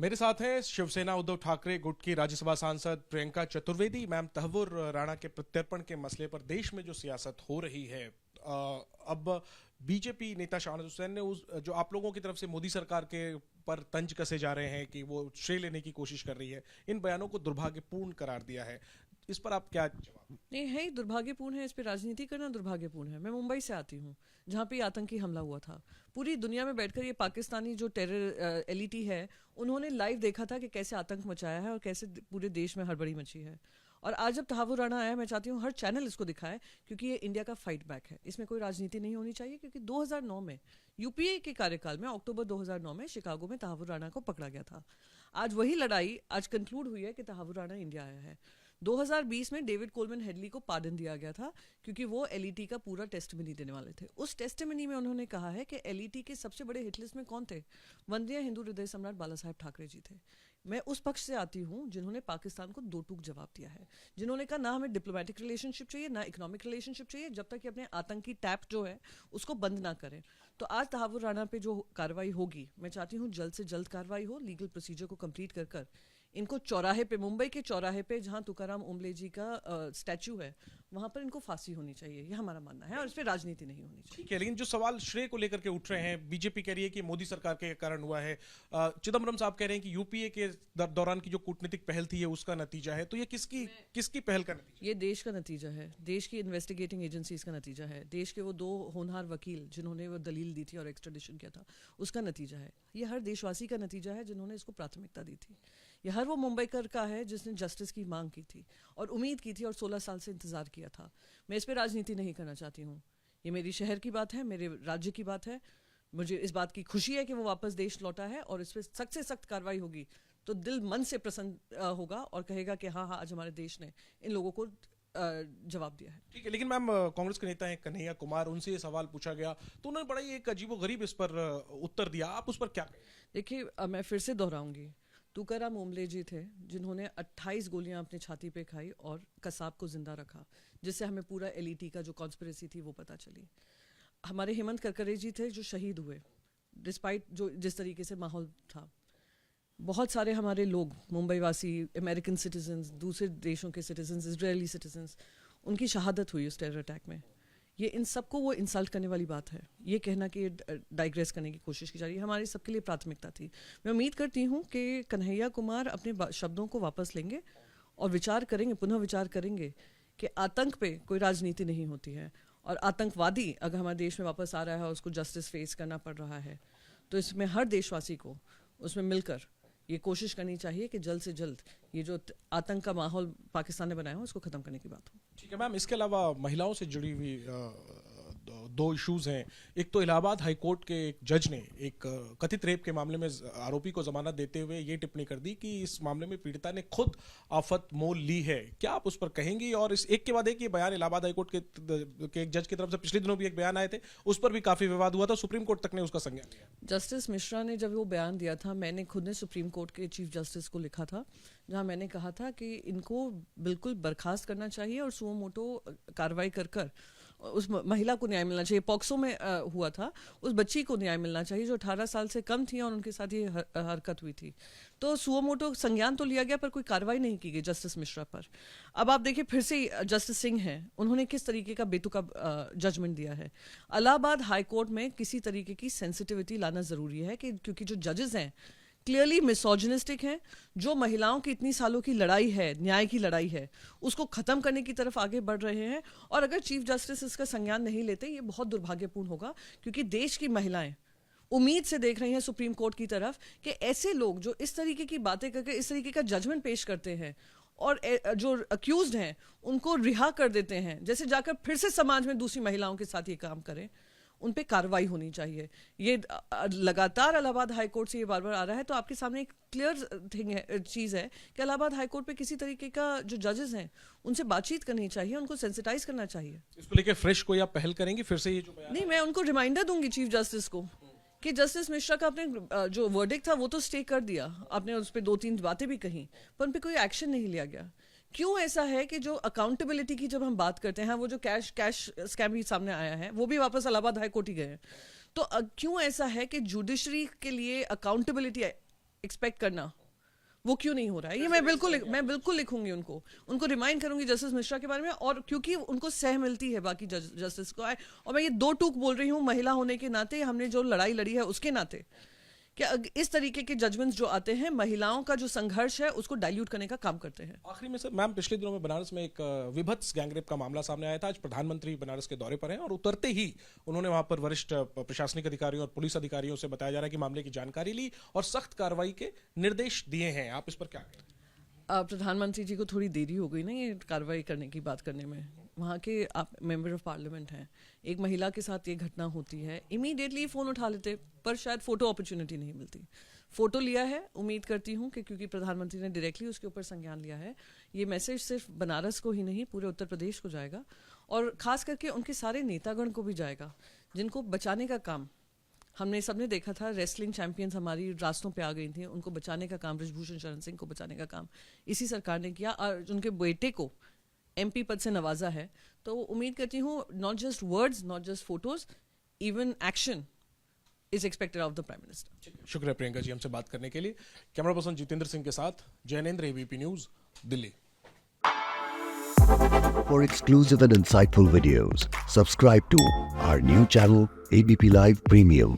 मेरे साथ हैं शिवसेना उद्धव ठाकरे गुट की राज्यसभा सांसद प्रियंका चतुर्वेदी। मैम, तहव्वुर राणा के प्रत्यर्पण के मसले पर देश में जो सियासत हो रही है, अब बीजेपी नेता शाहनवाज हुसैन ने जो आप लोगों की तरफ से मोदी सरकार के पर तंज कसे जा रहे हैं कि वो श्रेय लेने की कोशिश कर रही है, इन बयानों को दुर्भाग्यपूर्ण करार दिया है। इस पर आप क्या जवाब? नहीं है ही दुर्भाग्यपूर्ण है। इस पे राजनीति करना दुर्भाग्यपूर्ण है। मैं मुंबई से आती हूँ जहाँ पे ये आतंकी हमला हुआ था। पूरी दुनिया में बैठकर ये पाकिस्तानी जो टेरर एलिटी है उन्होंने लाइव देखा था कि कैसे आतंक मचाया है और कैसे पूरे देश में हड़बड़ी मची है। और आज जब तहव्वुर राणा आया, मैं चाहती हूँ हर चैनल इसको दिखाए, क्योंकि ये इंडिया का फाइट बैक है। इसमें कोई राजनीति नहीं होनी चाहिए, क्योंकि 2009 में यूपीए के कार्यकाल में अक्टूबर 2009 में शिकागो में तहव्वुर राणा को पकड़ा गया था। आज वही लड़ाई आज कंक्लूड हुई है कि तहव्वुर राणा इंडिया आया है। 2020 में डेविड कोलमैन हेडली को पार्डन दिया गया था, क्योंकि वो एलईटी का पूरा टेस्टिमनी देने वाले थे। उस टेस्टिमनी में उन्होंने कहा है कि एलईटी के सबसे बड़े हिटलिस्ट में कौन थे? वंदनीय हिंदू हृदय सम्राट बाला साहेब ठाकरे जी थे। मैं उस पक्ष से आती हूँ जिन्होंने पाकिस्तान को दो टूक जवाब दिया है, जिन्होंने कहा ना हमें डिप्लोमेटिक रिलेशनशिप चाहिए ना इकोनॉमिक रिलेशनशिप चाहिए, जब तक कि अपने आतंकी टैप जो है उसको बंद ना करें। तो आज तहव्वुर राणा पे जो कार्रवाई होगी, मैं चाहती हूँ जल्द से जल्द कार्रवाई हो, लीगल प्रोसीजर को कंप्लीट कर कर इनको चौराहे पे, मुंबई के चौराहे पे जहां तुकाराम ओम्बले जी का स्टैचू है, वहां पर इनको फांसी होनी चाहिए। ये हमारा मानना है और इस पर राजनीति नहीं होनी चाहिए। ठीक है, लेकिन जो सवाल श्रेय को लेकर के उठ रहे हैं, बीजेपी कह रही है कि मोदी सरकार के कारण हुआ है, चिदम्बरम साहब कह रहे हैं कि यूपीए के दौरान की जो कूटनीतिक पहल थी ये उसका नतीजा है। तो ये किसकी पहल का नतीजा? ये देश का नतीजा है, देश की इन्वेस्टिगेटिंग एजेंसीज का नतीजा है, देश के वो दो होनहार वकील जिन्होंने वो दलील दी थी और एक्स्ट्राडिशन किया था उसका नतीजा है। ये हर देशवासी का नतीजा है जिन्होंने इसको प्राथमिकता दी थी। ये हर वो मुंबईकर का है जिसने जस्टिस की मांग की थी और उम्मीद की थी और 16 साल से इंतजार किया था। मैं इस पर राजनीति नहीं करना चाहती हूँ। ये मेरी शहर की बात है, मेरे राज्य की बात है। मुझे इस बात की खुशी है कि वो वापस देश लौटा है और इस पर सख्त से सख्त कार्रवाई होगी तो दिल मन से प्रसन्न होगा और कहेगा कि हाँ हाँ, आज हमारे देश ने इन लोगों को जवाब दिया है। ठीक है, लेकिन मैम, कांग्रेस के नेता हैं कन्हैया कुमार, उनसे ये सवाल पूछा गया तो उन्होंने बड़ा ही एक अजीबोगरीब इस पर उत्तर दिया। आप उस पर क्या कहें? देखिए, मैं फिर से दोहराऊंगी, तुकाराम ओम्बले जी थे जिन्होंने 28 गोलियां अपने छाती पे खाई और कसाब को जिंदा रखा, जिससे हमें पूरा एलईटी का जो कॉन्स्पिरेसी थी वो पता चली। हमारे हेमंत करकरे जी थे जो शहीद हुए डिस्पाइट जो जिस तरीके से माहौल था। बहुत सारे हमारे लोग, मुंबई वासी, अमेरिकन सिटीजन्स, दूसरे देशों के सिटीजन्स, इजरायली सिटीजन्स, उनकी शहादत हुई उस टेरर अटैक में। ये इन सबको वो इंसल्ट करने वाली बात है। ये कहना कि डाइग्रेस करने की कोशिश की जा रही है, हमारी सबके लिए प्राथमिकता थी। मैं उम्मीद करती हूँ कि कन्हैया कुमार अपने शब्दों को वापस लेंगे और विचार करेंगे, पुनः विचार करेंगे कि आतंक पे कोई राजनीति नहीं होती है और आतंकवादी अगर हमारे देश में वापस आ रहा है और उसको जस्टिस फेस करना पड़ रहा है, तो इसमें हर देशवासी को उसमें मिलकर ये कोशिश करनी चाहिए कि जल्द से जल्द ये जो आतंक का माहौल पाकिस्तान ने बनाया हो उसको खत्म करने की बात हो। ठीक है मैम, इसके अलावा महिलाओं से जुड़ी हुई दो इश्यूज हैं। एक तो इलाहाबाद हाई कोर्ट के एक जज ने एक कथित रेप के मामले में आरोपी को जमानत देते हुए ये टिप्पणी कर दी कि इस मामले में पीड़िता ने खुद आफत मोल ली है। क्या आप उस पर कहेंगी? और इस एक के बाद एक ये बयान इलाहाबाद हाई कोर्ट के एक जज की तरफ से पिछले दिनों भी एक बयान आए थे, उस पर भी काफी विवाद हुआ था, सुप्रीम कोर्ट तक ने उसका संज्ञान लिया। जस्टिस मिश्रा ने जब वो बयान दिया था, मैंने खुद ने सुप्रीम कोर्ट के चीफ जस्टिस को लिखा था, जहां मैंने कहा था कि इनको बिल्कुल बर्खास्त करना चाहिए और सुओ मोटो कार्रवाई कर कर उस महिला को न्याय मिलना चाहिए। पॉक्सो में हुआ था, उस बच्ची को न्याय मिलना चाहिए जो 18 साल से कम थी और उनके साथ ये हरकत हुई थी। तो सुओ मोटो संज्ञान तो लिया गया पर कोई कार्रवाई नहीं की गई जस्टिस मिश्रा पर। अब आप देखिए, फिर से जस्टिस सिंह हैं, उन्होंने किस तरीके का बेतुका जजमेंट दिया है। इलाहाबाद हाई कोर्ट में किसी तरीके की सेंसिटिविटी लाना जरूरी है कि क्योंकि जो जजेस हैं क्लियरली मिसोजिनिस्टिक हैं। जो महिलाओं की इतनी सालों की लड़ाई है, न्याय की लड़ाई है, उसको खत्म करने की तरफ आगे बढ़ रहे हैं। और अगर चीफ जस्टिस इसका संज्ञान नहीं लेते, ये बहुत दुर्भाग्यपूर्ण होगा, क्योंकि देश की महिलाएं उम्मीद से देख रही हैं सुप्रीम कोर्ट की तरफ कि ऐसे लोग जो इस तरीके की बातें करके इस तरीके का जजमेंट पेश करते हैं और जो अक्यूज्ड हैं उनको रिहा कर देते हैं, जैसे जाकर फिर से समाज में दूसरी महिलाओं के साथ ये काम करें, उन पे कार्रवाई होनी चाहिए। ये लगातार इलाहाबाद हाई कोर्ट से ये बार बार आ रहा है, तो आपके सामने एक क्लियर थिंग है, चीज़ है कि इलाहाबाद हाई कोर्ट पे किसी तरीके का जो जजेस हैं उनसे बातचीत करनी चाहिए, उनको सेंसिटाइज करना चाहिए। इसको लेकर फ्रेश कोई आप पहल करेंगे फिर से? ये जो बयान नहीं, मैं उनको रिमाइंडर दूंगी चीफ जस्टिस को कि जस्टिस मिश्रा का अपने जो वर्डिक्ट था वो तो स्टे कर दिया, आपने उस पर 2-3 बातें भी कही, पर उन पर कोई एक्शन नहीं लिया गया। क्यों ऐसा है कि जो अकाउंटेबिलिटी की जब हम बात करते हैं, वो जो कैश स्कैम भी सामने आया है वो भी वापस इलाहाबाद हाई कोर्ट ही गए हैं, तो क्यों ऐसा है कि जुडिशरी के लिए अकाउंटेबिलिटी एक्सपेक्ट करना, वो क्यों नहीं हो रहा है? ये मैं बिल्कुल लिखूंगी उनको रिमाइंड करूंगी जस्टिस मिश्रा के बारे में, और क्योंकि उनको सह मिलती है बाकी जस्टिस को। और मैं ये दो टूक बोल रही हूँ महिला होने के नाते, हमने जो लड़ाई लड़ी है उसके नाते, क्या इस तरीके के जजमेंट्स जो आते हैं महिलाओं का जो संघर्ष है उसको डाइल्यूट करने का काम करते हैं। आखिरी में सर, मैम, पिछले दिनों में बनारस में एक विभत्स गैंगरेप का मामला सामने आया था। आज प्रधानमंत्री बनारस के दौरे पर हैं और उतरते ही उन्होंने वहां पर वरिष्ठ प्रशासनिक अधिकारियों और पुलिस अधिकारियों से बताया जा रहा है कि मामले की जानकारी ली और सख्त कार्रवाई के निर्देश दिए हैं। आप इस पर क्या कहें? प्रधानमंत्री जी को थोड़ी देरी हो गई ना ये कार्रवाई करने की बात करने में। वहाँ के आप मेंबर ऑफ पार्लियामेंट हैं, एक महिला के साथ ये घटना होती है, इमीडिएटली फ़ोन उठा लेते, पर शायद फ़ोटो अपॉर्चुनिटी नहीं मिलती। फ़ोटो लिया है, उम्मीद करती हूँ कि क्योंकि प्रधानमंत्री ने डायरेक्टली उसके ऊपर संज्ञान लिया है, ये मैसेज सिर्फ बनारस को ही नहीं पूरे उत्तर प्रदेश को जाएगा, और ख़ास करके उनके सारे नेतागण को भी जाएगा जिनको बचाने का काम हमने सबने देखा था। रेसलिंग चैंपियंस हमारी रास्तों पे आ गई थी, उनको बचाने का काम, ब्रजभूषण शरण सिंह को बचाने का काम इसी सरकार ने किया, और उनके बेटे को MP पद से नवाजा है। तो उम्मीद करती हूँ not just words, not just photos, even action is expected of the prime minister. शुक्रिया प्रियंका जी हमसे बात करने के लिए। कैमरा पर्सन जितेंद्र सिंह के साथ Jainendra, ABP news, Delhi. For exclusive and insightful videos, subscribe to our new channel ABP Live Premium.